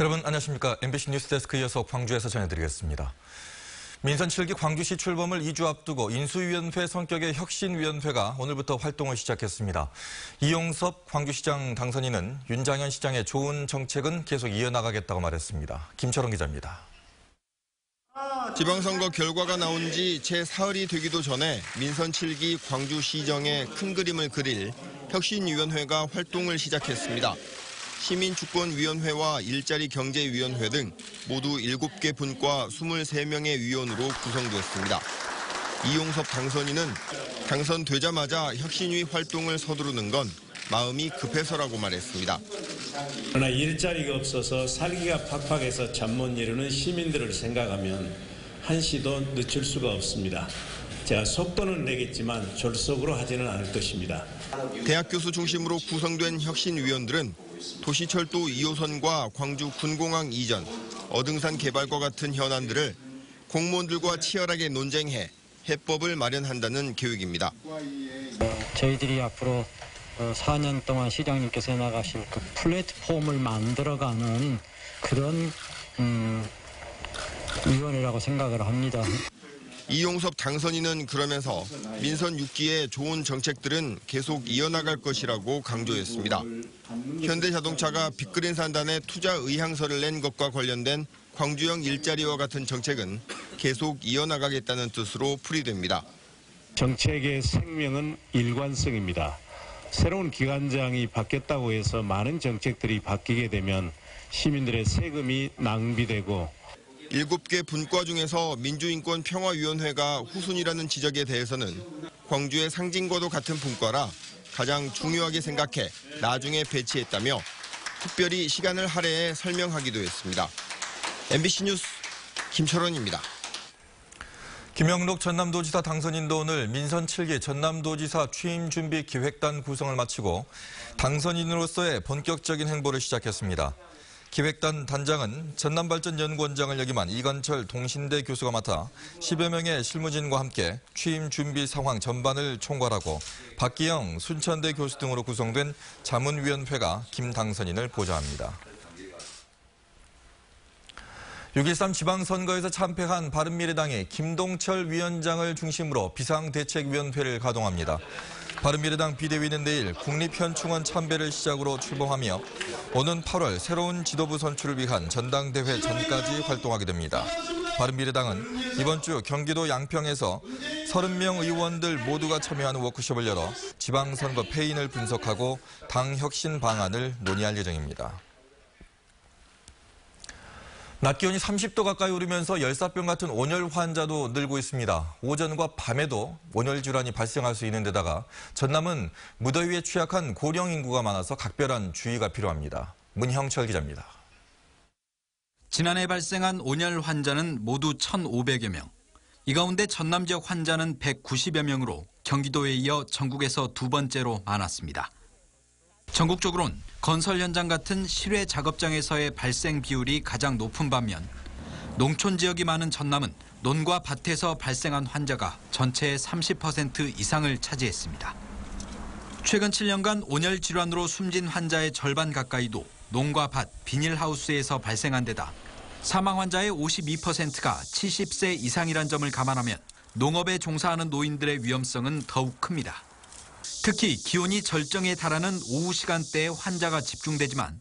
여러분 안녕하십니까. MBC 뉴스데스크 이어서 광주에서 전해드리겠습니다. 민선 7기 광주시 출범을 2주 앞두고 인수위원회 성격의 혁신위원회가 오늘부터 활동을 시작했습니다. 이용섭 광주시장 당선인은 윤장현 시장의 좋은 정책은 계속 이어나가겠다고 말했습니다. 김철원 기자입니다. 지방선거 결과가 나온 지 채 사흘이 되기도 전에 민선 7기 광주시정의 큰 그림을 그릴 혁신위원회가 활동을 시작했습니다. 시민주권위원회와 일자리경제위원회 등 모두 7개 분과 23명의 위원으로 구성됐습니다. 이용섭 당선인은 당선되자마자 혁신위 활동을 서두르는 건 마음이 급해서라고 말했습니다. 그러나 일자리가 없어서 살기가 팍팍해서 잠 못 이루는 시민들을 생각하면 한시도 늦출 수가 없습니다. 제가 속도는 내겠지만 졸속으로 하지는 않을 것입니다. 대학 교수 중심으로 구성된 혁신위원들은 도시철도 2호선과 광주 군공항 이전, 어등산 개발과 같은 현안들을 공무원들과 치열하게 논쟁해 해법을 마련한다는 계획입니다. 저희들이 앞으로 4년 동안 시장님께서 나가실 그 플랫폼을 만들어가는 그런 위원회라고 생각을 합니다. 이용섭 당선인은 그러면서 민선 6기의 좋은 정책들은 계속 이어나갈 것이라고 강조했습니다. 현대자동차가 빅그린 산단에 투자 의향서를 낸 것과 관련된 광주형 일자리와 같은 정책은 계속 이어나가겠다는 뜻으로 풀이됩니다. 정책의 생명은 일관성입니다. 새로운 기관장이 바뀌었다고 해서 많은 정책들이 바뀌게 되면 시민들의 세금이 낭비되고 7개 분과 중에서 민주인권평화위원회가 후순위라는 지적에 대해서는 광주의 상징과도 같은 분과라 가장 중요하게 생각해 나중에 배치했다며 특별히 시간을 할애해 설명하기도 했습니다. MBC 뉴스 김철원입니다. 김영록 전남도지사 당선인도 오늘 민선 7기 전남도지사 취임 준비 기획단 구성을 마치고 당선인으로서의 본격적인 행보를 시작했습니다. 기획단 단장은 전남발전연구원장을 역임한 이건철 동신대 교수가 맡아 10여 명의 실무진과 함께 취임 준비 상황 전반을 총괄하고 박기영 순천대 교수 등으로 구성된 자문위원회가 김 당선인을 보좌합니다. 6.13 지방선거에서 참패한 바른미래당이 김동철 위원장을 중심으로 비상대책위원회를 가동합니다. 바른미래당 비대위는 내일 국립현충원 참배를 시작으로 출범하며 오는 8월 새로운 지도부 선출을 위한 전당대회 전까지 활동하게 됩니다. 바른미래당은 이번 주 경기도 양평에서 30명 의원들 모두가 참여하는 워크숍을 열어 지방선거 패인을 분석하고 당 혁신 방안을 논의할 예정입니다. 낮 기온이 30도 가까이 오르면서 열사병 같은 온열 환자도 늘고 있습니다. 오전과 밤에도 온열 질환이 발생할 수 있는 데다가 전남은 무더위에 취약한 고령 인구가 많아서 각별한 주의가 필요합니다. 문형철 기자입니다. 지난해 발생한 온열 환자는 모두 1,500여 명. 이 가운데 전남 지역 환자는 190여 명으로 경기도에 이어 전국에서 두 번째로 많았습니다. 전국적으로는 건설 현장 같은 실외 작업장에서의 발생 비율이 가장 높은 반면 농촌 지역이 많은 전남은 논과 밭에서 발생한 환자가 전체의 30% 이상을 차지했습니다. 최근 7년간 온열 질환으로 숨진 환자의 절반 가까이도 농과 밭, 비닐하우스에서 발생한 데다 사망 환자의 52%가 70세 이상이란 점을 감안하면 농업에 종사하는 노인들의 위험성은 더욱 큽니다. 특히 기온이 절정에 달하는 오후 시간대에 환자가 집중되지만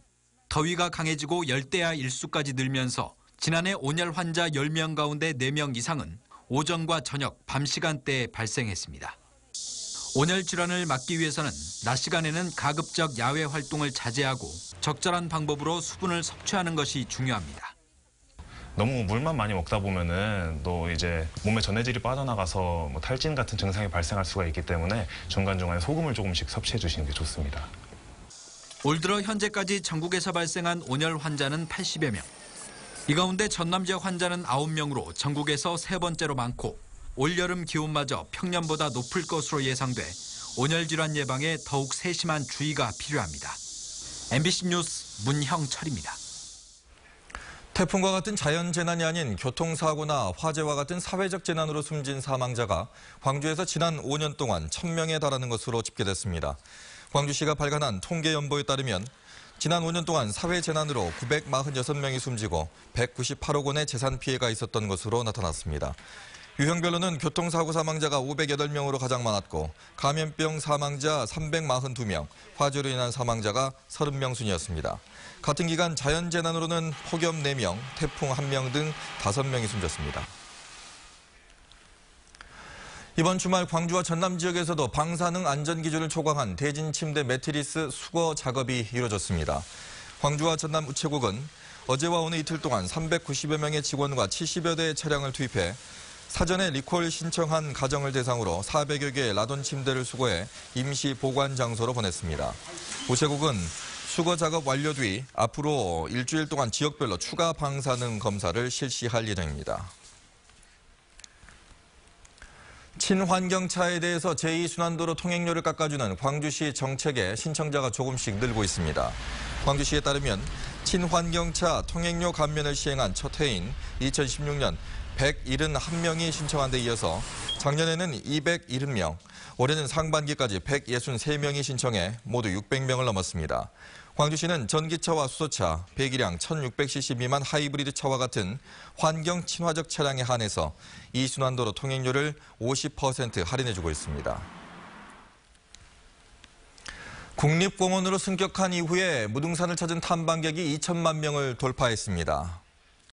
더위가 강해지고 열대야 일수까지 늘면서 지난해 온열 환자 10명 가운데 4명 이상은 오전과 저녁, 밤 시간대에 발생했습니다. 온열 질환을 막기 위해서는 낮 시간에는 가급적 야외 활동을 자제하고 적절한 방법으로 수분을 섭취하는 것이 중요합니다. 너무 물만 많이 먹다 보면은 또 이제 몸에 전해질이 빠져나가서 뭐 탈진 같은 증상이 발생할 수가 있기 때문에 중간중간에 소금을 조금씩 섭취해 주시는 게 좋습니다. 올 들어 현재까지 전국에서 발생한 온열 환자는 80여 명. 이 가운데 전남 지역 환자는 9명으로 전국에서 세 번째로 많고 올여름 기온마저 평년보다 높을 것으로 예상돼 온열 질환 예방에 더욱 세심한 주의가 필요합니다. MBC 뉴스 문형철입니다. 태풍과 같은 자연재난이 아닌 교통사고나 화재와 같은 사회적 재난으로 숨진 사망자가 광주에서 지난 5년 동안 1,000명에 달하는 것으로 집계됐습니다. 광주시가 발간한 통계 연보에 따르면 지난 5년 동안 사회재난으로 946명이 숨지고 198억 원의 재산 피해가 있었던 것으로 나타났습니다. 유형별로는 교통사고 사망자가 508명으로 가장 많았고 감염병 사망자 342명, 화재로 인한 사망자가 30명 순이었습니다. 같은 기간 자연재난으로는 폭염 4명, 태풍 1명 등 5명이 숨졌습니다. 이번 주말 광주와 전남 지역에서도 방사능 안전기준을 초과한 대진 침대 매트리스 수거 작업이 이루어졌습니다. 광주와 전남 우체국은 어제와 오늘 이틀 동안 390여 명의 직원과 70여 대의 차량을 투입해 사전에 리콜 신청한 가정을 대상으로 400여 개의 라돈 침대를 수거해 임시 보관 장소로 보냈습니다. 우체국은 수거 작업 완료 뒤 앞으로 일주일 동안 지역별로 추가 방사능 검사를 실시할 예정입니다. 친환경차에 대해서 제2순환도로 통행료를 깎아주는 광주시 정책에 신청자가 조금씩 늘고 있습니다. 광주시에 따르면 친환경차 통행료 감면을 시행한 첫 해인 2016년 171명이 신청한 데 이어서 작년에는 270명, 올해는 상반기까지 163명이 신청해 모두 600명을 넘었습니다. 광주시는 전기차와 수소차, 배기량 1600cc 미만 하이브리드 차와 같은 환경 친화적 차량에 한해서 이순환도로 통행료를 50% 할인해주고 있습니다. 국립공원으로 승격한 이후에 무등산을 찾은 탐방객이 2천만 명을 돌파했습니다.